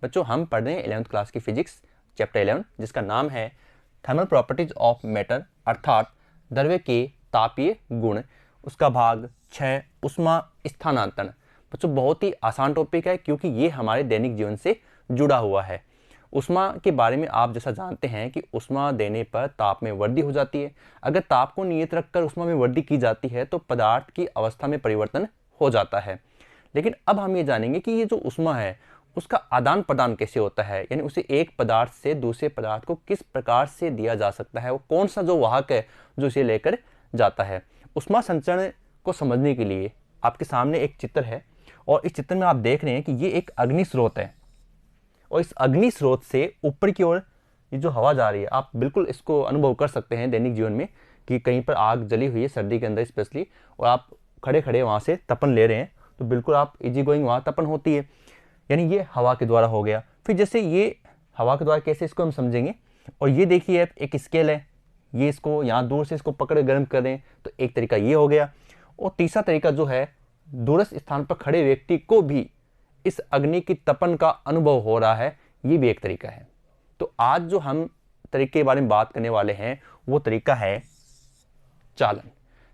बच्चों हम पढ़ रहे हैं 11th क्लास की फिजिक्स चैप्टर 11 जिसका नाम है थर्मल प्रॉपर्टीज ऑफ मैटर अर्थात द्रव्य के तापीय गुण, उसका भाग 6 उष्मा स्थानांतरण। बच्चों बहुत ही आसान टॉपिक है क्योंकि ये हमारे दैनिक जीवन से जुड़ा हुआ है। उष्मा के बारे में आप जैसा जानते हैं कि उष्मा देने पर ताप में वृद्धि हो जाती है। अगर ताप को नियत रखकर उष्मा में वृद्धि की जाती है तो पदार्थ की अवस्था में परिवर्तन हो जाता है। लेकिन अब हम ये जानेंगे कि ये जो उष्मा है उसका आदान प्रदान कैसे होता है, यानी उसे एक पदार्थ से दूसरे पदार्थ को किस प्रकार से दिया जा सकता है, वो कौन सा जो वाहक है जो इसे लेकर जाता है। उष्मा संचरण को समझने के लिए आपके सामने एक चित्र है और इस चित्र में आप देख रहे हैं कि ये एक अग्नि स्रोत है और इस अग्नि स्रोत से ऊपर की ओर ये जो हवा जा रही है, आप बिल्कुल इसको अनुभव कर सकते हैं दैनिक जीवन में कि कहीं पर आग जली हुई है सर्दी के अंदर स्पेशली, और आप खड़े खड़े वहाँ से तपन ले रहे हैं तो बिल्कुल आप इजी गोइंग वहाँ तपन होती है, यानी ये हवा के द्वारा हो गया। फिर जैसे ये हवा के द्वारा कैसे इसको हम समझेंगे, और ये देखिए एक स्केल है, ये इसको यहाँ दूर से इसको पकड़ गर्म कर दें तो एक तरीका ये हो गया। और तीसरा तरीका जो है दूरस्थ स्थान पर खड़े व्यक्ति को भी इस अग्नि की तपन का अनुभव हो रहा है, ये भी एक तरीका है। तो आज जो हम तरीके के बारे में बात करने वाले हैं वो तरीका है चालन।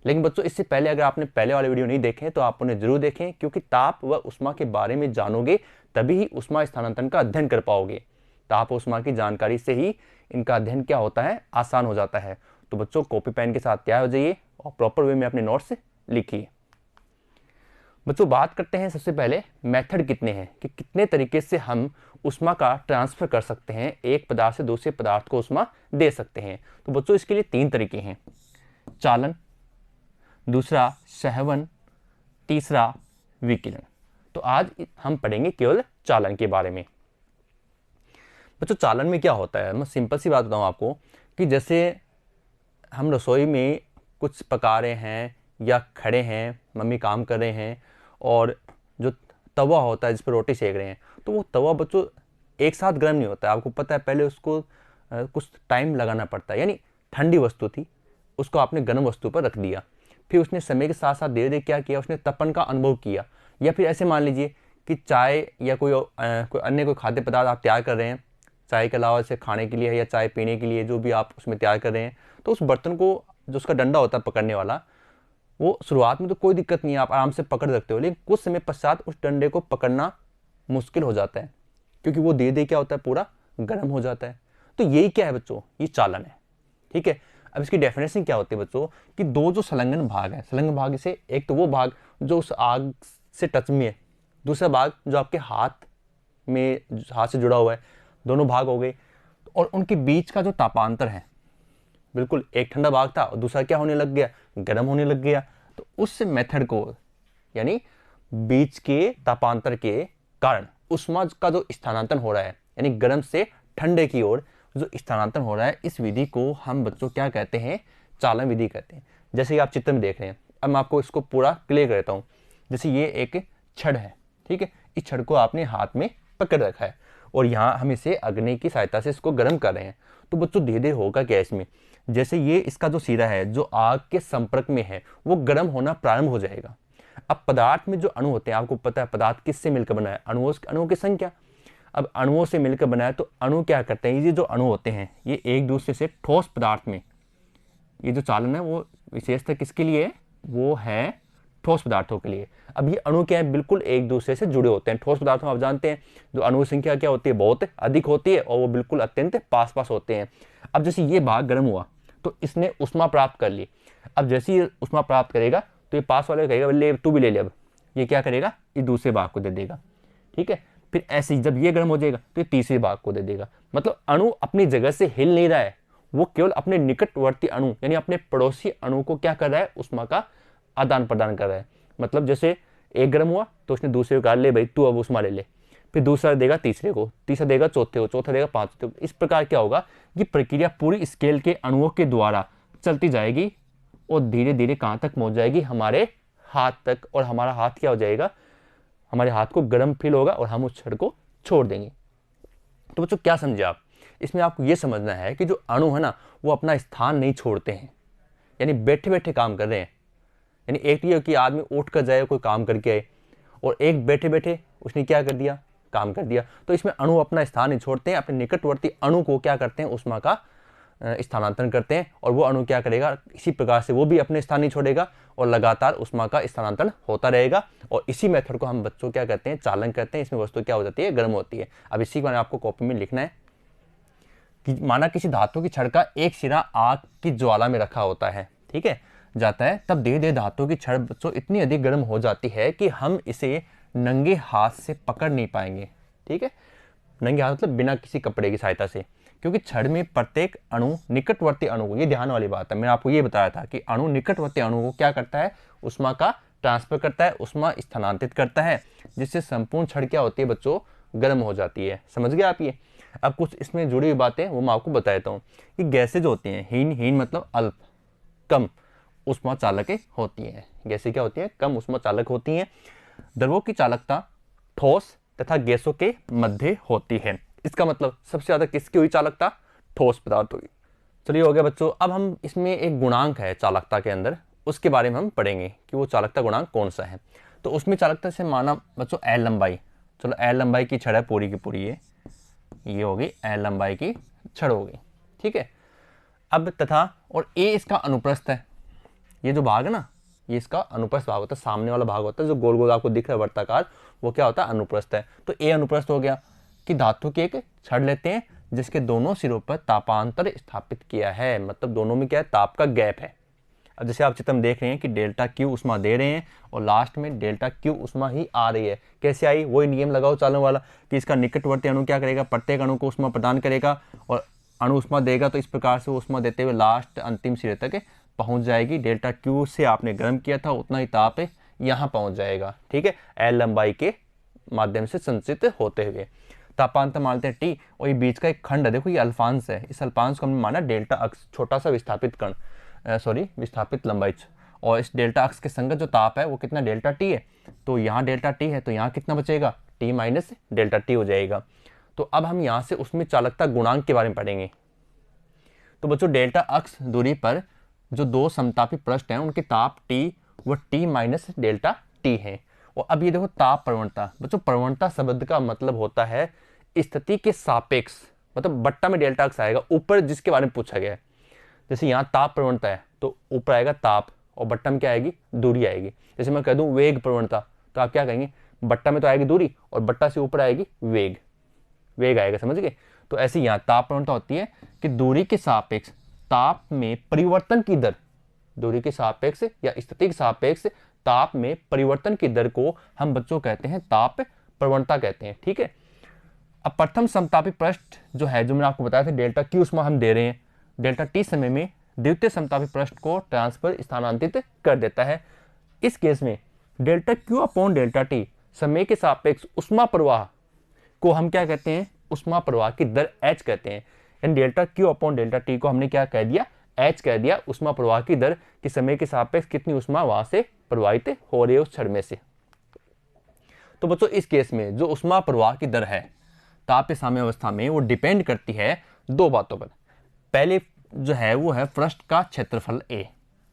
लेकिन बच्चों इससे पहले अगर आपने पहले वाले वीडियो नहीं देखे तो आप उन्हें जरूर देखें, क्योंकि ताप व उष्मा के बारे में जानोगे तभी ही उष्मा स्थानांतरण का अध्ययन कर पाओगे। ताप और उष्मा की जानकारी से ही इनका अध्ययन क्या होता है आसान हो जाता है। तो बच्चों कॉपी पेन के साथ तैयार हो जाइए और प्रॉपर वे में अपने नोट्स लिखिए। बच्चों बात करते हैं सबसे पहले मेथड कितने हैं, कि कितने तरीके से हम उष्मा का ट्रांसफर कर सकते हैं, एक पदार्थ से दूसरे पदार्थ को उष्मा दे सकते हैं। तो बच्चों इसके लिए 3 तरीके हैं, चालन, दूसरा सहवन, तीसरा विकिरण। तो आज हम पढ़ेंगे केवल चालन के बारे में। बच्चों चालन में क्या होता है, मैं सिंपल सी बात बताऊं आपको कि जैसे हम रसोई में कुछ पका रहे हैं या खड़े हैं, मम्मी काम कर रहे हैं और जो तवा होता है जिस पर रोटी सेक रहे हैं, तो वो तवा बच्चों एक साथ गर्म नहीं होता है, आपको पता है। पहले उसको कुछ टाइम लगाना पड़ता है, यानी ठंडी वस्तु थी उसको आपने गर्म वस्तु पर रख दिया, फिर उसने समय के साथ साथ धीरे धीरे क्या किया, उसने तपन का अनुभव किया। या फिर ऐसे मान लीजिए कि चाय या कोई अन्य कोई खाद्य पदार्थ आप तैयार कर रहे हैं, चाय के अलावा जैसे खाने के लिए या चाय पीने के लिए जो भी आप उसमें तैयार कर रहे हैं, तो उस बर्तन को जो उसका डंडा होता है पकड़ने वाला, वो शुरुआत में तो कोई दिक्कत नहीं है, आप आराम से पकड़ सकते हो, लेकिन कुछ समय पश्चात उस डंडे को पकड़ना मुश्किल हो जाता है क्योंकि वो धीरे धीरे क्या होता है पूरा गर्म हो जाता है। तो यही क्या है बच्चों, ये चालन है। ठीक है, अब इसकी डेफिनेशन क्या होती है बच्चों कि दो जो संलग्न भाग है, संलग्न भाग से एक तो वो भाग जो उस आग से टच में है, दूसरा भाग जो आपके हाथ से जुड़ा हुआ है, दोनों भाग हो गए, और उनके बीच का जो तापांतर है, बिल्कुल एक ठंडा भाग था और दूसरा क्या होने लग गया, गर्म होने लग गया। तो उस मेथड को, यानी बीच के तापांतर के कारण उष्मा का जो स्थानांतरण हो रहा है, यानी गर्म से ठंडे की ओर जो स्थानांतरण हो रहा है, इस विधि को हम बच्चों क्या कहते हैं, चालन विधि कहते हैं। जैसे कि आप चित्र में देख रहे हैं, अब मैं आपको इसको पूरा क्लियर करता हूँ। जैसे ये एक छड़ है, ठीक है, इस छड़ को आपने हाथ में पकड़ रखा है और यहाँ हम इसे अग्नि की सहायता से इसको गर्म कर रहे हैं। तो बच्चों धीरे धीरे होगा क्या इसमें, जैसे ये इसका जो सिरा है जो आग के संपर्क में है वो गर्म होना प्रारंभ हो जाएगा। अब पदार्थ में जो अणु होते हैं, आपको पता है पदार्थ किससे मिलकर बना है, अणुओं की संख्या। अब अणुओं से मिलकर बना है तो अणु क्या करते हैं, ये जो अणु होते हैं ये एक दूसरे से ठोस पदार्थ में, ये जो चालन है वो विशेषतः किसके लिए है, वो है ठोस पदार्थों के लिए। अब ये अणु क्या है, बिल्कुल एक दूसरे से जुड़े होते हैं। ठोस पदार्थों में आप जानते हैं जो अणु संख्या क्या होती है, बहुत अधिक होती है और वो बिल्कुल अत्यंत पास पास होते हैं। अब जैसे ये भाग गर्म हुआ तो इसने उष्मा प्राप्त कर ली। अब जैसे ही उष्मा प्राप्त करेगा तो ये पास वाले कहेगा ले तू भी ले ले, अब ये क्या करेगा, ये दूसरे भाग को दे देगा। ठीक है, फिर ऐसे ही जब ये गर्म हो जाएगा तो ये तीसरे भाग को दे देगा। मतलब अणु अपनी जगह से हिल नहीं रहा है, वो केवल अपने निकटवर्ती अणु यानी अपने पड़ोसी अणु को क्या कर रहा है, उष्मा का आदान प्रदान कर रहा है। मतलब जैसे एक गर्म हुआ तो उसने दूसरे को कहा ले भाई तू अब उष्मा ले ले, फिर दूसरा देगा तीसरे को, तीसरा देगा चौथे को, चौथा देगा पांचवे को। इस प्रकार क्या होगा, ये प्रक्रिया पूरी स्केल के अणुओं के द्वारा चलती जाएगी और धीरे धीरे कहाँ तक पहुंच जाएगी, हमारे हाथ तक। और हमारा हाथ क्या हो जाएगा, हमारे हाथ को गर्म फील होगा और हम उस छड़ को छोड़ देंगे। तो बच्चों क्या समझे आप, इसमें आपको ये समझना है कि जो अणु है ना वो अपना स्थान नहीं छोड़ते हैं, यानी बैठे बैठे काम कर रहे हैं। यानी एक तो ये कि आदमी उठ कर जाए कोई काम करके आए, और एक बैठे बैठे उसने क्या कर दिया, काम कर दिया। तो इसमें अणु अपना स्थान नहीं छोड़ते हैं, अपने निकटवर्ती अणु को क्या करते हैं, ऊष्मा का स्थानांतरण करते हैं, और वो अणु क्या करेगा, इसी प्रकार से वो भी अपने स्थान नहीं छोड़ेगा और लगातार ऊष्मा का स्थानांतरण होता रहेगा। और इसी मेथड को हम बच्चों क्या करते हैं, चालन करते हैं। इसमें वस्तु क्या हो जाती है, गर्म होती है। अब इसी को आपको कॉपी में लिखना है कि माना किसी धातु की छड़ का एक सिरा आग की ज्वाला में रखा होता है, ठीक है, जाता है, तब धीरे धीरे धातु की छड़ बच्चों इतनी अधिक गर्म हो जाती है कि हम इसे नंगे हाथ से पकड़ नहीं पाएंगे, ठीक है, नंगे हाथ मतलब बिना किसी कपड़े की सहायता से, क्योंकि छड़ में प्रत्येक अणु निकटवर्ती अणु को, ये ध्यान वाली बात है, मैंने आपको ये बताया था कि अणु निकटवर्ती अणु को क्या करता है, ऊष्मा का ट्रांसफर करता है, ऊष्मा स्थानांतरित करता है, जिससे संपूर्ण छड़ क्या होती है बच्चों, गर्म हो जाती है। समझ गए आप ये। अब कुछ इसमें जुड़ी हुई बातें वो मैं आपको बता देता हूँ कि गैसेज होती हैं, हीन मतलब अल्प, कम ऊष्मा चालक होती हैं। गैसें क्या होती हैं, कम ऊष्मा चालक होती हैं। द्रवों की चालकता ठोस तथा गैसों के मध्य होती है। इसका मतलब सबसे ज्यादा किसकी हुई चालकता, ठोस पदार्थों की। चलिए हो गया बच्चों। अब हम इसमें एक गुणांक है चालकता के अंदर, उसके बारे में हम पढ़ेंगे कि वो चालकता गुणांक कौन सा है। तो उसमें चालकता से माना बच्चों एल लंबाई, चलो एल लंबाई की छड़ है पूरी की पूरी, ये होगी एल लंबाई की छड़ होगी, ठीक है। अब तथा और ए इसका अनुप्रस्थ है, ये जो भाग है ना, ये इसका अनुप्रस्थ भाग होता है, सामने वाला भाग होता है जो गोल गोल आपको दिख रहा है वर्ताकार, वो क्या होता है, अनुप्रस्थ है। तो ए अनुप्रस्थ हो गया कि धातु की एक छड़ लेते हैं जिसके दोनों सिरों पर तापांतर स्थापित किया है, मतलब दोनों में क्या है, ताप का गैप है। अब जैसे आप चित्र में देख रहे हैं कि डेल्टा क्यू ऊष्मा दे रहे हैं और लास्ट में डेल्टा क्यू ऊष्मा ही आ रही है। कैसे आई, वही नियम लगाओ चालन वाला कि इसका निकटवर्ती अणु क्या करेगा, प्रत्येक अणु को ऊष्मा प्रदान करेगा और अणु ऊष्मा देगा, तो इस प्रकार से ऊष्मा देते हुए लास्ट अंतिम सिरे तक पहुंच जाएगी। डेल्टा क्यू से आपने गर्म किया था उतना ही ताप यहाँ पहुंच जाएगा, ठीक है, एल लंबाई के माध्यम से संचित होते हुए। तापांतर मानते हैं टी, और ये बीच का एक खंड है, देखो ये अल्फांश है, इस अल्फांश को हमने माना डेल्टा अक्ष, छोटा सा विस्थापित कण, विस्थापित लंबाई, और इस डेल्टा अक्ष के संगत जो ताप है वो कितना, डेल्टा टी है। तो यहाँ डेल्टा टी है तो यहाँ कितना बचेगा, टी माइनस डेल्टा टी हो जाएगा। तो अब हम यहाँ से उसमें चालकता गुणांक के बारे में पढ़ेंगे। तो बच्चों डेल्टा अक्ष दूरी पर जो दो समतापी पृष्ठ हैं उनके ताप टी व टी माइनस डेल्टा टी है। और अब ये देखो ताप प्रवणता, बच्चों प्रवणता शब्द का मतलब होता है स्थिति के सापेक्ष, मतलब बट्टा में डेल्टा अक्ष आएगा ऊपर जिसके बारे में पूछा गया है। जैसे यहाँ ताप प्रवणता है तो ऊपर आएगा ताप और बट्टा में क्या आएगी, दूरी आएगी। जैसे मैं कह दूं वेग प्रवणता, तो आप क्या कहेंगे, बट्टा में तो आएगी दूरी और बट्टा से ऊपर आएगी वेग, वेग आएगा, समझ गए। तो ऐसे यहाँ ताप प्रवणता होती है कि दूरी के सापेक्ष ताप में परिवर्तन की दर, दूरी के सापेक्ष या स्थिति के सापेक्ष ताप में परिवर्तन की दर को हम बच्चों कहते हैं ताप प्रवणता कहते हैं, ठीक है। अब प्रथम समतापी पृष्ठ जो है, जो मैंने आपको बताया था डेल्टा क्यू ऊष्मा हम दे रहे हैं, डेल्टा टी समय में द्वितीय समतापी पृष्ठ को ट्रांसफर स्थानांतरित कर देता है। इस केस में delta Q upon delta T समय के सापेक्ष ऊष्मा प्रवाह को हम क्या कहते हैं, ऊष्मा प्रवाह की दर एच कहते हैं। यानी delta Q upon delta T को हमने क्या कह दिया, एच कह दिया, ऊष्मा प्रवाह की दर कि समय के सापेक्ष कितनी ऊष्मा वहां से प्रवाहित हो रही है उस छड़ में से। तो बच्चों इस केस में जो ऊष्मा प्रवाह की दर है ताप साम्य अवस्था में, वो डिपेंड करती है दो बातों पर। पहले जो है वो है पृष्ठ का क्षेत्रफल ए,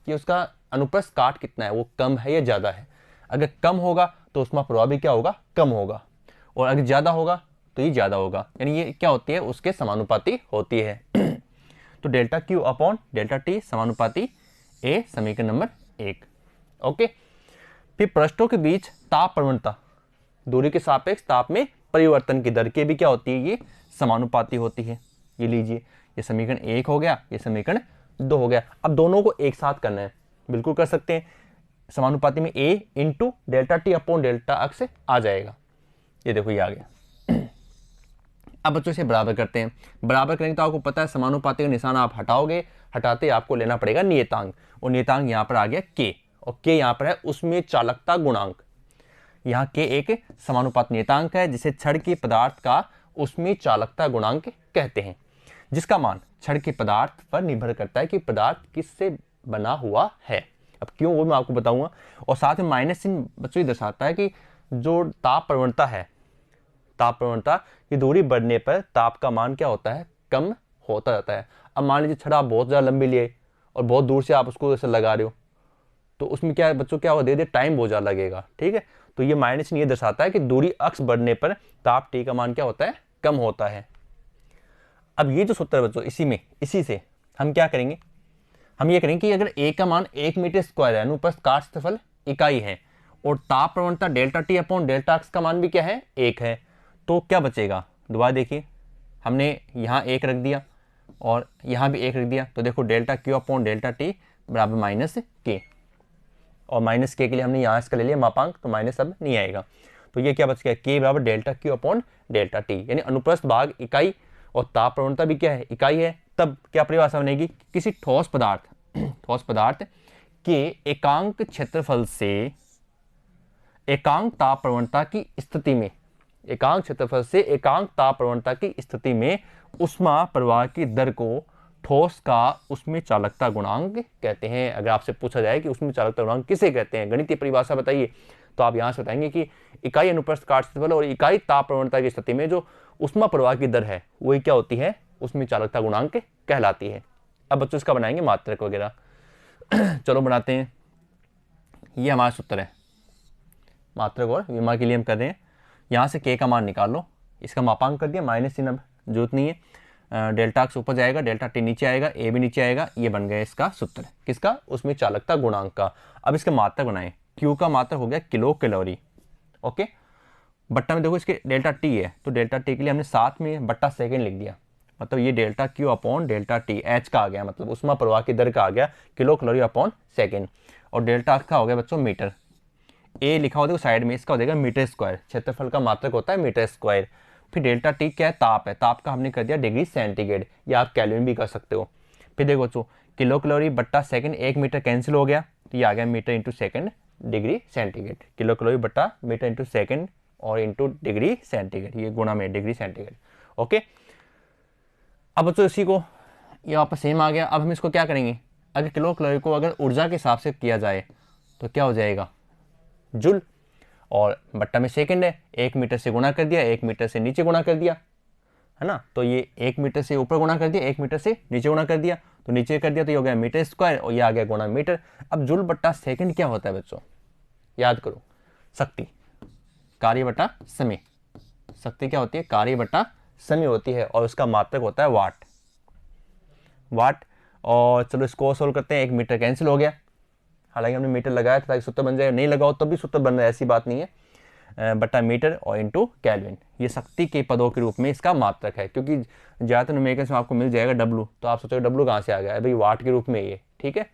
कि उसका अनुप्रस्थ काट कितना है, वो कम है या ज्यादा है। अगर कम होगा तो ऊष्मा प्रवाह भी क्या होगा, कम होगा, और अगर ज्यादा होगा तो ये ज्यादा होगा, यानी ये क्या होती है, उसके समानुपाती होती है। तो delta Q upon delta T समानुपाती ए, समीकरण नंबर 1। ओके, फिर पृष्ठों के बीच ताप प्रवणता, दूरी के सापेक्ष ताप में परिवर्तन की दर के भी क्या होती है, ये समानुपाती होती है। ये लीजिए, ये समीकरण 1 हो गया, ये समीकरण 2 हो गया। अब दोनों को एक साथ करना है, बिल्कुल कर सकते हैं। समानुपाती में a into delta T upon delta अक्ष आ जाएगा, ये देखो ये आ गया। अब बच्चों से बराबर करते हैं। बराबर करेंगे तो आपको पता है समानुपाती का निशान आप हटाओगे, हटाते आपको लेना पड़ेगा नियतांक, और नियतांक यहाँ पर आ गया k, और k यहाँ पर है उसमें चालकता गुणांक। यहाँ k एक समानुपात नियतांक है जिसे छड़ के पदार्थ का उसमें चालकता गुणांक कहते हैं, जिसका मान छड़ के पदार्थ पर निर्भर करता है कि पदार्थ किससे बना हुआ है। अब क्यों वो मैं आपको बताऊंगा। और साथ में माइनस चिन्ह बच्चों ये दर्शाता है कि जो ताप प्रवणता है, ताप प्रवणता की दूरी बढ़ने पर ताप का मान क्या होता है, कम होता जाता है। अब मान लीजिए छड़ आप बहुत ज़्यादा लंबी लिए और बहुत दूर से आप उसको ऐसे लगा रहे हो, तो उसमें क्या है बच्चों, क्या होगा, धीरे धीरे टाइम बहुत ज़्यादा लगेगा, ठीक है। तो ये माइनस ये दर्शाता है कि दूरी अक्ष बढ़ने पर ताप T का मान क्या होता है, कम होता है। अब ये जो सूत्र है बच्चों, इसी से हम क्या करेंगे, हम ये करेंगे कि अगर A का मान 1 मीटर स्क्वायर है, अनुप्रस्थ काट क्षेत्रफल इकाई है, और ताप प्रवणता delta T upon delta x का मान भी क्या है, 1 है, तो क्या बचेगा, दोबारा देखिए, हमने यहाँ 1 रख दिया और यहाँ भी 1 रख दिया, तो देखो delta Q upon delta T बराबर माइनस के, और माइनस के लिए हमने यहाँ इसका ले लिया मापांक, तो माइनस अब नहीं आएगा। तो ये क्या बच गया, के बराबर delta Q upon delta T, यानी अनुप्रस्थ भाग इकाई और ताप प्रवणता भी क्या है, इकाई है। तब क्या परिभाषा बनेगी, किसी ठोस पदार्थ के एकांक क्षेत्रफल से एकांक ताप प्रवणता की स्थिति में, एकांक क्षेत्रफल से एकांक ताप प्रवणता की स्थिति में उष्मा प्रवाह की दर को ठोस का उसमें चालकता गुणांक कहते हैं। अगर आपसे पूछा जाए कि उसमें चालकता गुणांक किसे कहते हैं, गणितीय परिभाषा बताइए, तो आप यहाँ से बताएंगे कि इकाई अनुप्रस्थ काट क्षेत्रफल और इकाई ताप प्रवणता की स्थिति में जो उष्मा प्रवाह की दर है वही क्या होती है, उसमें चालकता गुणांक कहलाती है। अब बच्चों इसका बनाएंगे मात्रक वगैरह। चलो बनाते हैं, ये हमारा सूत्र है, मात्रक और विमा के लिए हम कर रहे हैं। यहाँ से के का मान निकाल लो, इसका मापांक कर दिया, माइनस चिन्ह अब जरूरत नहीं है, डेल्टा एक्स ऊपर जाएगा, डेल्टा टी नीचे आएगा, ए भी नीचे आएगा, ये बन गया इसका सूत्र, किसका, उसमें चालकता गुणांक का। अब इसका मात्रक बनाएं, क्यू का मात्रक हो गया किलो कैलोरी, ओके, बट्टा में देखो इसके डेल्टा टी है, तो डेल्टा टी के लिए हमने साथ में बट्टा सेकेंड लिख दिया, मतलब ये delta Q upon delta T H का आ गया, मतलब उष्मा प्रवाह की दर का आ गया किलो कैलोरी अपॉन सेकेंड, और डेल्टा का हो गया बच्चों मीटर, ए लिखा हो देखो साइड में, इसका हो जाएगा मीटर स्क्वायर, क्षेत्रफल का मात्रक होता है मीटर स्क्वायर। फिर डेल्टा टी क्या है, ताप है, ताप का हमने कर दिया डिग्री सेंटीग्रेड, या आप केल्विन भी कर सकते हो। फिर देखो बच्चों, किलो कैलोरी बट्टा सेकंड, 1 मीटर कैंसिल हो गया, तो ये आ गया metre into second degree centigrade, kilo calorie बट्टा मीटर इंटू सेकंड और इंटू डिग्री सेंटीग्रेड, ये गुणा में डिग्री सेंटीग्रेड, ओके। अब बच्चों इसी को, ये वापस सेम आ गया। अब हम इसको क्या करेंगे, अगर किलो कैलोरी को अगर ऊर्जा के हिसाब से किया जाए तो क्या हो जाएगा, जूल, और बट्टा में सेकंड है, 1 मीटर से गुणा कर दिया, 1 मीटर से नीचे गुणा कर दिया, है ना, तो ये 1 मीटर से ऊपर गुणा कर दिया, 1 मीटर से नीचे गुणा कर दिया, तो नीचे कर दिया तो ये हो गया मीटर स्क्वायर, और ये आ गया गुणा मीटर। अब जूल बट्टा सेकंड क्या होता है बच्चों, याद करो, शक्ति, कार्य बटा समय, शक्ति क्या होती है, कार्य बटा समय होती है, और उसका मात्रक होता है वाट, और चलो इसको सोल्व करते हैं, 1 मीटर कैंसिल हो गया, हालांकि हमने मीटर लगाया था ताकि सूत्र बन जाए, नहीं लगाओ तब भी सूत्र बन रहा है, ऐसी बात नहीं है, बट्टा मीटर और इंटू केल्विन, ये शक्ति के पदों के रूप में इसका मात्रक है, क्योंकि ज़्यादातर न्यूमेरिकल्स में आपको मिल जाएगा डब्लू, तो आप सोचोगे डब्लू कहाँ से आ गया, भाई वाट के रूप में ये, ठीक है,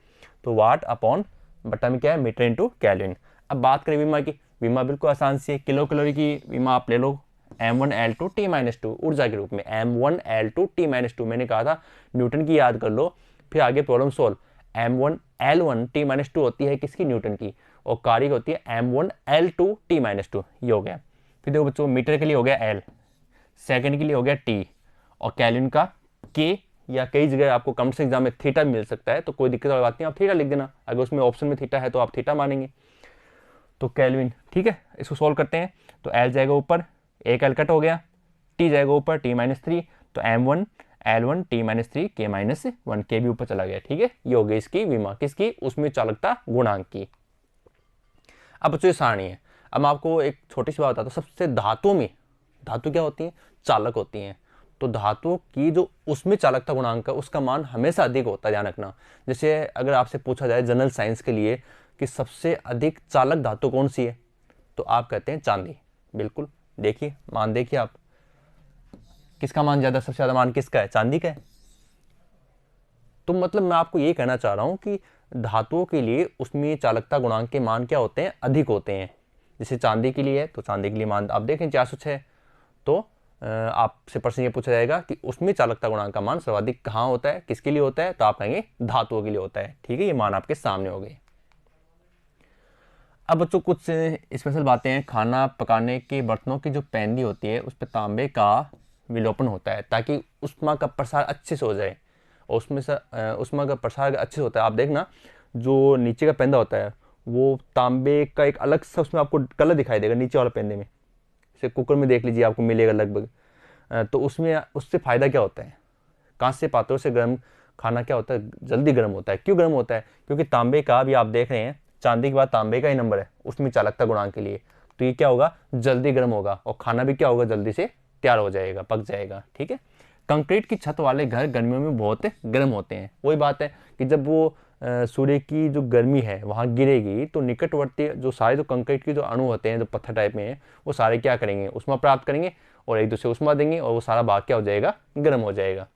तो वाट अपॉन बट्टा में क्या है, मीटर इंटू केल्विन। अब बात करें विमा की, विमा बिल्कुल आसान सी है, किलो कैलोरी की विमा आप ले लो, m1L2 T-2 ऊर्जा के रूप में, m1L2 T-2, मैंने कहा था न्यूटन की याद कर लो, फिर आगे प्रॉब्लम सोल्व, m1L1 T-2 होती है किसकी, न्यूटन की, और कार्य होती है m1L2 T-2, ये हो गया। फिर देखो बच्चों, मीटर के लिए हो गया L, सेकंड के लिए हो गया T, और केल्विन का K, या कई जगह आपको कमेंट्स एग्जाम में थीटा मिल सकता है, तो कोई दिक्कत वाली बात नहीं, आप थीटा लिख देना, अगर उसमें ऑप्शन में थीटा है तो आप थीटा मानेंगे, तो केल्विन, ठीक है। इसको सोल्व करते हैं, तो L जाएगा ऊपर, एक L कट हो गया, T जाएगा ऊपर T-3, तो m1L1 T-3 K-1, के भी ऊपर चला गया, ठीक है, ये हो गई इसकी विमा, किसकी, उसमें चालकता गुणांक की। अब बच्चों ये सारणी है, अब मैं आपको एक छोटी सी बात बताता हूँ, सबसे धातुओं में, धातु क्या होती हैं, चालक होती हैं, तो धातुओं की जो उसमें चालकता गुणांक है उसका मान हमेशा अधिक होता है, ध्यान रखना। जैसे अगर आपसे पूछा जाए जनरल साइंस के लिए कि सबसे अधिक चालक धातु कौन सी है, तो आप कहते हैं चांदी, बिल्कुल, देखिए मान देखिए आप, किसका मान ज्यादा, सबसे ज्यादा मान किसका है, चांदी का है। तो मतलब मैं आपको ये कहना चाह रहा हूँ कि धातुओं के लिए उसमें चालकता गुणांक के मान क्या होते हैं, अधिक होते हैं। जैसे चांदी के लिए है, तो चांदी के लिए मान आप देखें 406, तो आपसे प्रश्न ये पूछा जाएगा कि उसमें चालकता गुणांक का मान सर्वाधिक कहाँ होता है, किसके लिए होता है, तो आप कहेंगे धातुओं के लिए होता है, ठीक है, ये मान आपके सामने हो गए। अब बच्चों कुछ स्पेशल बातें हैं, खाना पकाने के बर्तनों की जो पैंदी होती है उस पर तांबे का विलोपन होता है ताकि उष्मा का प्रसार अच्छे से हो जाए, और उसमें से उष्मा का प्रसार अच्छे से होता है। आप देखना जो नीचे का पेंदा होता है वो तांबे का एक अलग सा उसमें आपको कलर दिखाई देगा नीचे वाले पेंदे में, जैसे कुकर में देख लीजिए आपको मिलेगा लगभग, तो उसमें उससे फ़ायदा क्या होता है, कांस्य पात्रों से गर्म खाना क्या होता है, जल्दी गर्म होता है। क्यों गर्म होता है, क्योंकि तांबे का भी आप देख रहे हैं, चांदी के बाद तांबे का ही नंबर है उसमें चालकता गुणांक के लिए, तो ये क्या होगा, जल्दी गर्म होगा और खाना भी क्या होगा, जल्दी से तैयार हो जाएगा, पक जाएगा। ठीक है, कंक्रीट की छत वाले घर गर्मियों में बहुत गर्म होते हैं। वही बात है कि जब वो सूर्य की जो गर्मी है वहाँ गिरेगी तो निकटवर्ती जो सारे जो कंक्रीट के जो अणु होते हैं, जो पत्थर टाइप में हैं, वो सारे क्या करेंगे, ऊष्मा प्राप्त करेंगे और एक दूसरे ऊष्मा देंगे और वो सारा भाग क्या हो जाएगा, गर्म हो जाएगा।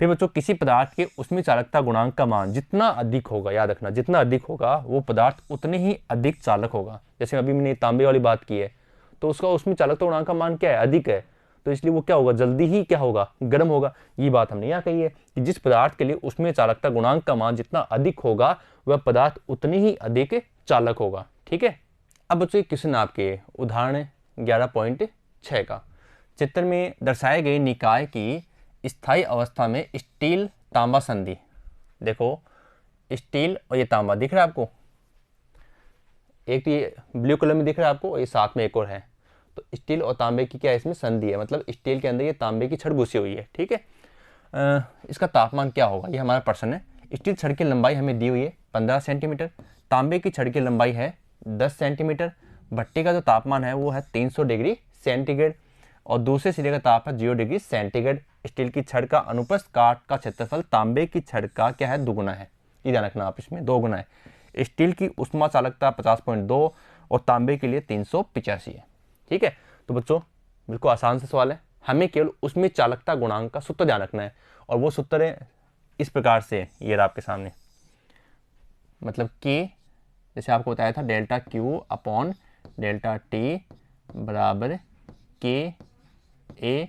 फिर बच्चों, किसी पदार्थ के ऊष्मी चालकता गुणांक का मान जितना अधिक होगा, याद रखना, जितना अधिक होगा वो पदार्थ उतने ही अधिक चालक होगा। जैसे अभी मैंने तांबे वाली बात की है, तो उसका ऊष्मी चालकता गुणांक का मान क्या है, अधिक है, तो इसलिए वो क्या होगा, जल्दी ही क्या होगा, गर्म होगा। ये बात हमने यहाँ कही है कि जिस पदार्थ के लिए ऊष्मीय चालकता गुणांक का मान जितना अधिक होगा वह पदार्थ उतनी ही अधिक चालक होगा। ठीक है, अब बच्चों क्वेश्चन आपके उदाहरण 11.6 का, चित्र में दर्शाए गए निकाय की स्थायी अवस्था में स्टील तांबा संधि, देखो स्टील और ये तांबा दिख रहा है आपको, एक तो ये ब्लू कलर में दिख रहा है आपको और ये साथ में एक और है, तो स्टील और तांबे की क्या इसमें संधि है, मतलब स्टील के अंदर ये तांबे की छड़ घुसी हुई है। ठीक है, इसका तापमान क्या होगा, ये हमारा प्रश्न है। स्टील छड़ की लंबाई हमें दी हुई है 15 सेंटीमीटर, तांबे की छड़ की लंबाई है 10 सेंटीमीटर, भट्टी का जो तापमान है वो है 300 डिग्री सेंटीग्रेड और दूसरे सिरे का ताप है 0 डिग्री सेंटीग्रेड। स्टील की छड़ का अनुप्रस्थ काट का क्षेत्रफल तांबे की छड़ का क्या है, दुगुना है। ये ध्यान रखना आप, इसमें 2 गुना है। स्टील की ऊष्मा चालकता 50.2 और तांबे के लिए 385 है। ठीक है, तो बच्चों बिल्कुल आसान से सवाल है, हमें केवल उसमें चालकता गुणांक का सूत्र ध्यान रखना है और वो सूत्र है इस प्रकार से, ये रहा आपके सामने, मतलब के, जैसे आपको बताया था delta Q upon delta T बराबर के ए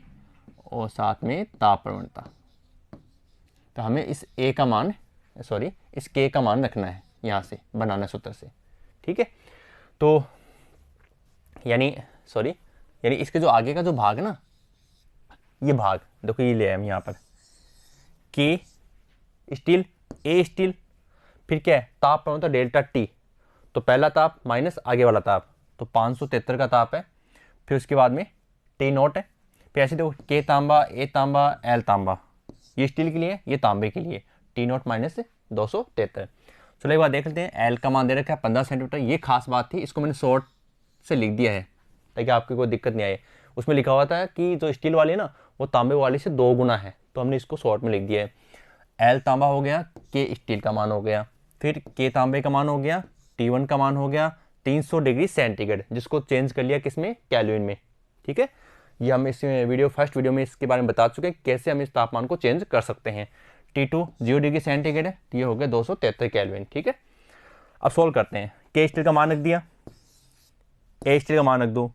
और साथ में ताप प्रवणता। तो हमें इस ए का मान, सॉरी इस के का मान रखना है यहाँ से, बनाना सूत्र से। ठीक है, तो यानी इसके जो आगे का जो भाग है ना, ये भाग देखो, ये ले आए हम यहाँ पर के स्टील ए स्टील, फिर क्या है ताप प्रवणता डेल्टा टी, तो पहला ताप माइनस आगे वाला ताप, तो 573 का ताप है, फिर उसके बाद में टी नॉट है, फिर ऐसे देखो के तांबा ए तांबा एल तांबा, ये स्टील के लिए ये तांबे के लिए, टी नॉट माइनस 273। चलो एक बार देख लेते हैं, एल का मान दे रखा है 15 सेंटीमीटर, ये खास बात थी, इसको मैंने शॉर्ट से लिख दिया है ताकि आपको कोई दिक्कत नहीं आए। उसमें लिखा हुआ था कि जो स्टील वाली है ना वो तांबे वाली से 2 गुना है, तो हमने इसको शॉर्ट में लिख दिया है। एल तांबा हो गया, के स्टील का मान हो गया, फिर के तांबे का मान हो गया, T1 का मान हो गया 300 डिग्री सेंटीग्रेड, जिसको चेंज कर लिया किसमें, केल्विन में। ठीक है, ये हम इस फर्स्ट वीडियो में इसके बारे में बता चुके हैं कैसे हम इस तापमान को चेंज कर सकते हैं। T2 0 डिग्री सेंटीग्रेड है, तो ये हो गया 273 केल्विन। ठीक है, अब सोल्व करते हैं। के स्टील का मान रख दिया, ए स्टील का मान रख दो।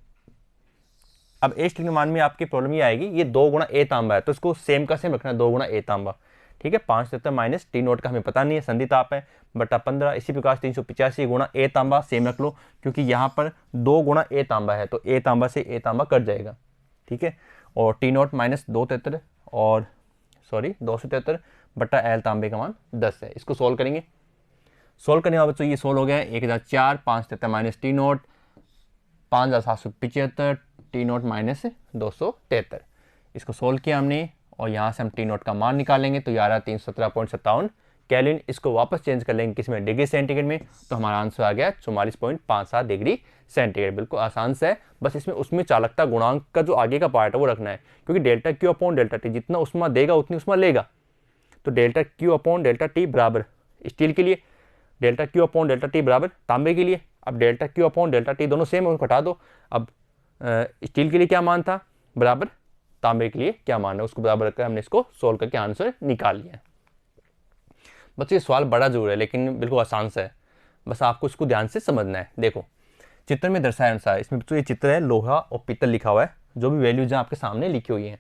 अब ए स्टील के मान में आपकी प्रॉब्लम ये आएगी, ये 2 गुना ए तांबा है, तो इसको सेम का सेम रखना है, 2 गुना ए तांबा। ठीक है, 573 माइनस टी नोट का हमें पता नहीं है, संधि ताप है, बटा 15, इसी प्रकार 385 गुना ए तांबा सेम रख लो, क्योंकि यहाँ पर 2 गुना ए तांबा है, तो ए तांबा से ए तांबा कट जाएगा। ठीक है, और टी नोट माइनस 273 और 273 बटा एल तांबे का मान 10 है। इसको सोल्व करेंगे, सोल्व करने के बाद बच्चों ये सोल्व हो गया 1004, 573 minus T note 5775, T note minus 273। इसको सोल्व किया हमने और यहाँ से हम टी नोट का मान निकालेंगे, तो ये आ रहा है 317.57 केल्विन। इसको वापस चेंज कर लेंगे किसमें, डिग्री सेंटीग्रेड में, तो हमारा आंसर आ गया 44.57 डिग्री सेंटीग्रेड। बिल्कुल आसान से है, बस इसमें उसमें चालकता गुणांक का जो आगे का पार्ट है वो रखना है, क्योंकि delta Q upon delta T, जितना उष्मा देगा उतनी उष्मा लेगा। तो delta Q upon delta T बराबर स्टील के लिए, delta Q upon delta T बराबर तांबे के लिए। अब delta Q upon delta T दोनों सेम है, उनको हटा दो। अब स्टील के लिए क्या मान था, बराबर तांबे के लिए क्या मान है, उसको बराबर रखकर हमने इसको सोल्व करके आंसर निकाल लिया। बच्चों ये सवाल बड़ा जरूर है लेकिन बिल्कुल आसान सा है, बस आपको इसको ध्यान से समझना है। देखो चित्र में दर्शाए अनुसार, इसमें बच्चों ये चित्र है, लोहा और पीतल लिखा हुआ है, जो भी वैल्यूज आपके सामने लिखी हुई है।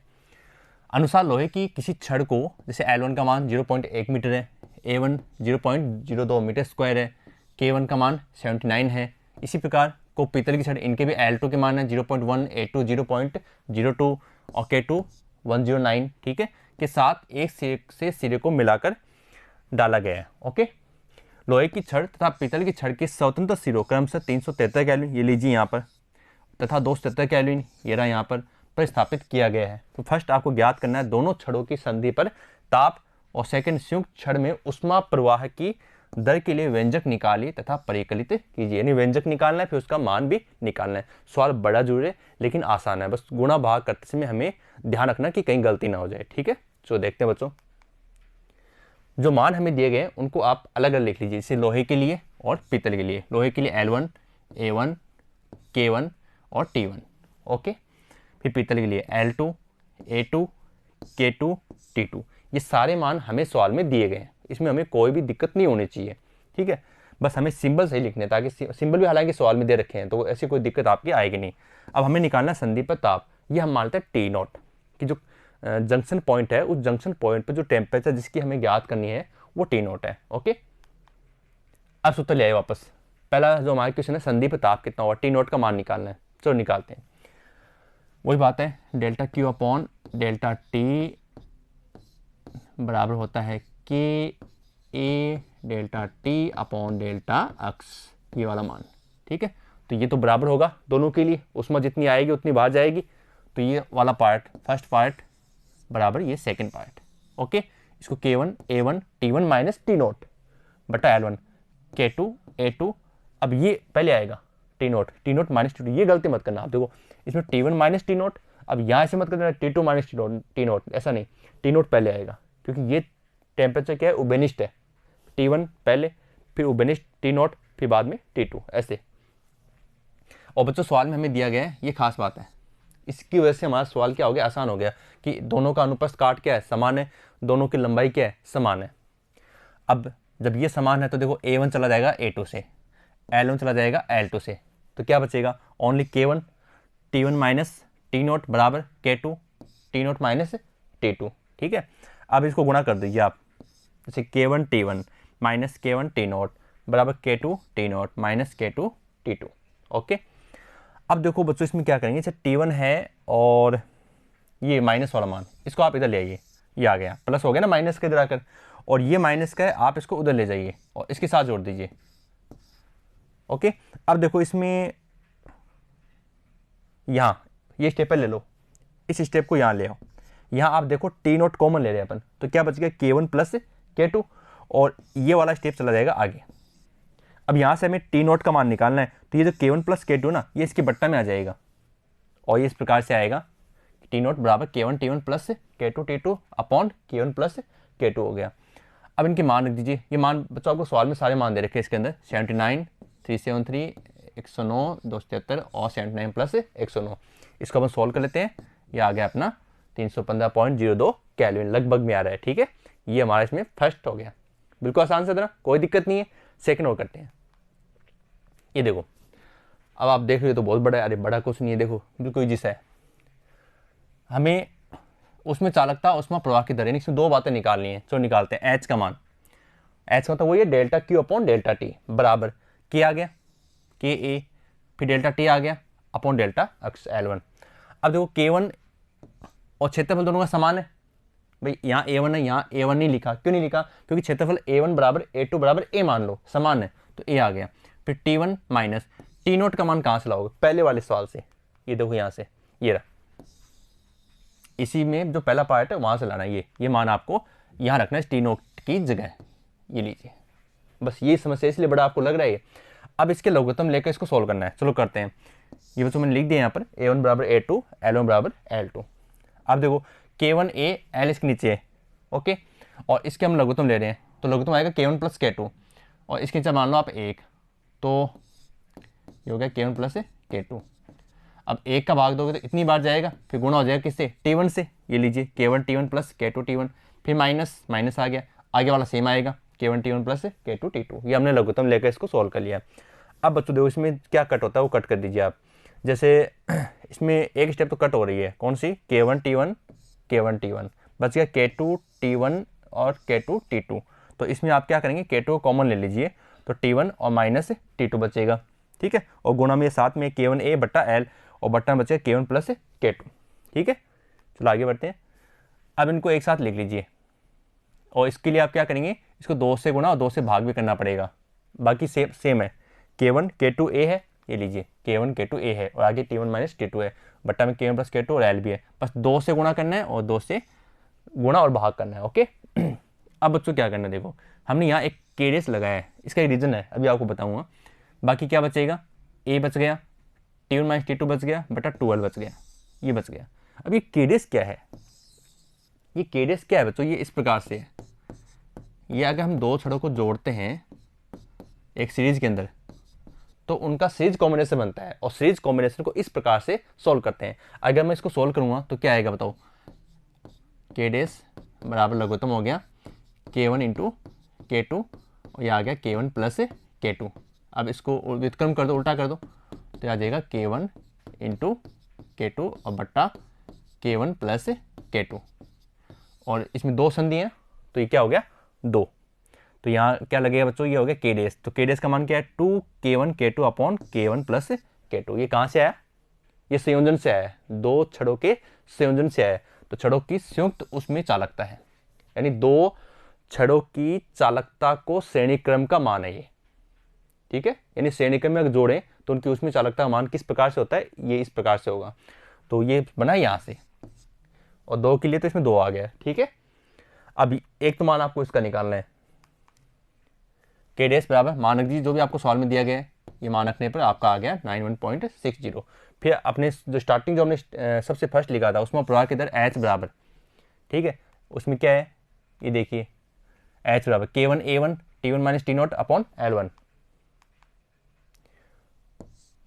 अनुसार लोहे की किसी छड़ को, जैसे L1 का मान 0.1 मीटर है, A1 0.02 मीटर स्क्वायर है, K1 का मान 79 है। इसी प्रकार को पीतल की छड़, इनके भी L2 के मान है 0.1, A2 0.02 और K2 109। ठीक है, के साथ एक सिरे से सिरे को मिलाकर डाला गया है। ओके, लोहे की छड़ तथा पीतल की छड़ के स्वतंत्र सिरों क्रमशः 373 केल्विन, ये लीजिए यहाँ पर, तथा 277 केल्विन ये रहा यहाँ पर स्थापित किया गया है। तो फर्स्ट आपको ज्ञात करना है दोनों छड़ों की संधि पर ताप, और सेकंड संयुक्त छड़ में उष्मा प्रवाह की दर के लिए व्यंजक निकालिए तथा परिकलित कीजिए। यानी व्यंजक निकालना है, फिर उसका मान भी निकालना है। सवाल बड़ा जरूरी है लेकिन आसान है, बस गुणा भाग करते समय हमें ध्यान रखना कि कहीं गलती ना हो जाए। ठीक है, तो देखते हैं बच्चों, जो मान हमें दिए गए उनको आप अलग अलग लिख लीजिए। जैसे लोहे के लिए और पीतल के लिए, लोहे के लिए L1, A1, K1 और T1। ओके, फिर पीतल के लिए L2, A2, K2, T2। ये सारे मान हमें सवाल में दिए गए हैं, इसमें हमें कोई भी दिक्कत नहीं होनी चाहिए। ठीक है, बस हमें सिंबल सही लिखने, ताकि सिंबल भी हालांकि सवाल में दे रखे हैं तो ऐसी कोई दिक्कत आपकी आएगी नहीं। अब हमें निकालना संदीप पर ताप। ये हम मानते हैं T0 कि जो जंक्शन पॉइंट है, उस जंक्शन पॉइंट पर जो टेम्परेचर जिसकी हमें ज्ञात करनी है वो T0 है। ओके, अब सूत्र ले आए वापस। पहला जो हमारे क्वेश्चन है संदीप ताप कितना होगा, T0 का मान निकालना है। चलो निकालते हैं। वही बात है, delta Q upon delta T बराबर होता है k A delta T upon delta x, ये वाला मान। ठीक है, तो ये तो बराबर होगा दोनों के लिए, उसमें जितनी आएगी उतनी बाहर जाएगी। तो ये वाला पार्ट फर्स्ट पार्ट बराबर ये सेकंड पार्ट। ओके, इसको K1 A1 T1 minus T0 बटा L1 K2 A2। अब ये पहले आएगा T0 माइनस T2, ये गलती मत करना। आप देखो इसमें T1 माइनस T0, अब यहाँ से मत करना T2 माइनस T0, ऐसा नहीं, T0 पहले आएगा क्योंकि ये टेम्परेचर क्या है, उबेनिस्ट है। T1 पहले, फिर उबेनिस्ट T0, फिर बाद में T2, ऐसे। और बच्चों सवाल में हमें दिया गया है, ये खास बात है, इसकी वजह से हमारा सवाल क्या हो गया, आसान हो गया कि दोनों का अनुप्रस्थ काट क्या है, समान है, दोनों की लंबाई क्या है, समान है। अब जब ये समान है तो देखो A1 चला जाएगा A2 से, L1 चला जाएगा L2 से, तो क्या बचेगा, only K1 T1 minus T0 बराबर K2 T0 माइनस T2। ठीक है, अब इसको गुणा कर दीजिए आप, जैसे K1 T1 minus K1 T0 बराबर K2 T0 minus K2 T2। Okay, अब देखो बच्चों इसमें क्या करेंगे, जैसे T1 है और ये माइनस वाला मान, इसको आप इधर ले आइए, ये आ गया, प्लस हो गया ना माइनस के इधर आकर, और ये माइनस का है, आप इसको उधर ले जाइए और इसके साथ जोड़ दीजिए। ओके, अब देखो इसमें यहाँ ये स्टेप ले लो, इस स्टेप को यहाँ ले आओ, यहाँ आप देखो T0 कॉमन ले रहे हैं अपन, तो क्या बच गया K1 प्लस K2, और ये वाला स्टेप चला जाएगा आगे। अब यहाँ से हमें T0 का मान निकालना है, तो ये जो K1 प्लस K2 ना, ये इसके बट्टा में आ जाएगा, और ये इस प्रकार से आएगा T0 बराबर K1 T1 plus K2 T2 upon K1 plus K2 हो गया। अब इनके मान रख दीजिए, ये मान बच्चों आपको सवाल में सारे मान दे रखे हैं इसके अंदर, 79, 373, 109, 273 और 79 प्लस 109। इसको अपन सॉल्व कर लेते हैं, ये आ गया अपना 315.02 केल्विन, लगभग में आ रहा है। ठीक है, ये हमारा इसमें फर्स्ट हो गया, बिल्कुल आसान से था ना, कोई दिक्कत नहीं है। सेकंड और करते हैं, ये देखो, अब आप देख रहे हो तो बहुत बड़ा है, अरे बड़ा कुछ नहीं है, देखो बिल्कुल जिस है, हमें उसमें चालकता उसमें प्रवाह की दर, यानी इसमें दो बातें निकालनी है। चलो निकालते हैं। एच का मान, एच का मतलब वही है delta Q upon delta T बराबर K आ गया K A, फिर डेल्टा T आ गया अपॉन डेल्टा x L1। अब देखो K1 और क्षेत्रफल दोनों का समान है, भाई यहाँ A1 है, यहाँ A1 नहीं लिखा, क्यों नहीं लिखा, क्योंकि क्षेत्रफल A1 बराबर A2 बराबर A मान लो, समान है, तो A आ गया। फिर T1 माइनस T0 का मान कहाँ से लाओगे, पहले वाले सवाल से, ये देखो यहाँ से, ये रहा, इसी में जो पहला पार्ट है वहाँ से लाना है, ये मान आपको यहाँ रखना है T0 की जगह, ये लीजिए, बस ये समस्या इसलिए बड़ा आपको लग रहा है। अब इसके लघुत्तम लेकर इसको सोल्व करना है। चलो करते हैं, ये बच्चों मैंने लिख दिया यहाँ पर A1 बराबर A2, L1 बराबर L2। अब देखो K1 A L इसके नीचे है, ओके, और इसके हम लघुत्तम ले रहे हैं, तो लघुत्तम आएगा K1 प्लस K2, और इसके नीचे मान लो आप 1, तो ये हो गया K1 प्लस K2। अब 1 का भाग दोगे तो इतनी बार जाएगा, फिर गुणा हो जाएगा किससे, T1 से, ये लीजिए K1 T1 plus K2 T1, फिर माइनस माइनस आ गया, आगे वाला सेम आएगा K1 T1 plus K2 T2। ये हमने लघुत्तम लेकर इसको सोल्व कर लिया। अब बच्चों देखो इसमें क्या कट होता है वो कट कर दीजिए आप, जैसे इसमें एक स्टेप तो कट हो रही है, कौन सी, K1 T1 बच गया K2 T1 और K2 T2। तो इसमें आप क्या करेंगे, K2 को कॉमन ले लीजिए, तो T1 और माइनस T2 बचेगा। ठीक है, और गुणा में साथ में K1 A बट्टा L, और बट्टा में बचेगा K1 प्लस K2। ठीक है, चलो आगे बढ़ते हैं। अब इनको एक साथ लिख लीजिए, और इसके लिए आप क्या करेंगे, इसको 2 से गुणा और 2 से भाग भी करना पड़ेगा, बाकी सेम है। K1 K2 A है, ये लीजिए K1 K2 A है, और आगे T1 माइनस T2 है, बट्टा में K1 प्लस K2 और L भी है, बस 2 से गुणा करना है और 2 से गुणा और भाग करना है। ओके, अब बच्चों क्या करना है, देखो हमने यहाँ एक केडेस लगाया है, इसका एक रीज़न है, अभी आपको बताऊंगा। बाकी क्या बचेगा, ए बच गया, T1 माइनस T2 बच गया बटा 12 बच गया, ये बच गया। अब ये केडेस क्या है, ये केडेस क्या है बच्चों, ये इस प्रकार से है। ये अगर हम दो छड़ों को जोड़ते हैं एक सीरीज के अंदर तो उनका सीरीज कॉम्बिनेशन बनता है, और सीरीज कॉम्बिनेशन को इस प्रकार से सॉल्व करते हैं। अगर मैं इसको सॉल्व करूँगा तो क्या आएगा बताओ, केडेस बराबर लघुत्तम हो गया K1 इंटू K2, और यह आ गया K1 प्लस K2। अब इसको व्युत्क्रम कर दो, उल्टा कर दो, तो आ जाएगा K1 इंटू K2 और बट्टा K1 प्लस K2, और इसमें दो संधि हैं तो ये क्या हो गया 2। तो यहाँ क्या लगेगा बच्चों, ये हो गया के डेस। तो के डेस का मान क्या है 2K1 K2 upon K1 plus K2। ये कहाँ से आया, ये संयोजन से आया है, दो छड़ों के संयोजन से आया है। तो छड़ों की संयुक्त उसमें चालकता है, यानी दो छड़ों की चालकता को श्रेणी क्रम का मान है ये, ठीक है। यानी श्रेणी क्रम में अगर जोड़ें तो उनकी उसमें चालकता का मान किस प्रकार से होता है, ये इस प्रकार से होगा। तो ये बना यहाँ से, और 2 के लिए तो इसमें 2 आ गया, ठीक है। अब एक तो मान आपको इसका निकालना है, के डेस बराबर मान रख दीजिए जो भी आपको सवाल में दिया गया है, ये मान रखने पर आपका आ गया 91.60। फिर अपने जो स्टार्टिंग जो हमने सबसे फर्स्ट लिखा था उसमें प्रवाह की दर H बराबर, ठीक है, उसमें क्या है ये देखिए, H बराबर K1 A1 T1 minus T0 upon L1।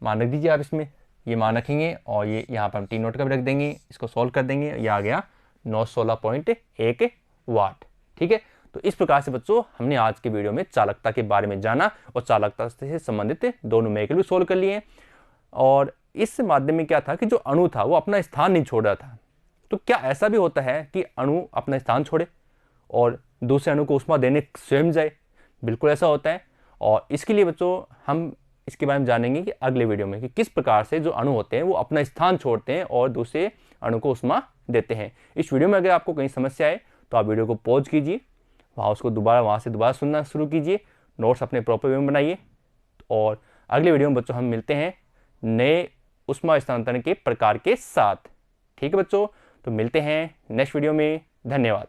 मान रख दीजिए आप इसमें, ये मान रखेंगे और ये यहाँ पर हम T0 का भी रख देंगे, इसको सॉल्व कर देंगे, ये आ गया 916.1 वाट, ठीक है। तो इस प्रकार से बच्चों हमने आज के वीडियो में चालकता के बारे में जाना और चालकता से संबंधित दो न्यूमेरिकल भी सोल्व कर लिए। और इस माध्यम में क्या था कि जो अणु था वो अपना स्थान नहीं छोड़ रहा था। तो क्या ऐसा भी होता है कि अणु अपना स्थान छोड़े और दूसरे अणु को ऊष्मा देने स्वयं जाए? बिल्कुल ऐसा होता है। और इसके लिए बच्चों हम इसके बारे में जानेंगे कि अगले वीडियो में कि किस प्रकार से जो अणु होते हैं वो अपना स्थान छोड़ते हैं और दूसरे अणु को ऊष्मा देते हैं। इस वीडियो में अगर आपको कहीं समस्या है तो आप वीडियो को पॉज कीजिए, वहाँ से दोबारा सुनना शुरू कीजिए, नोट्स अपने प्रॉपर वे में बनाइए। और अगले वीडियो में बच्चों हम मिलते हैं नए ऊष्मा स्थानांतरण के प्रकार के साथ। ठीक है बच्चों, तो मिलते हैं नेक्स्ट वीडियो में। धन्यवाद।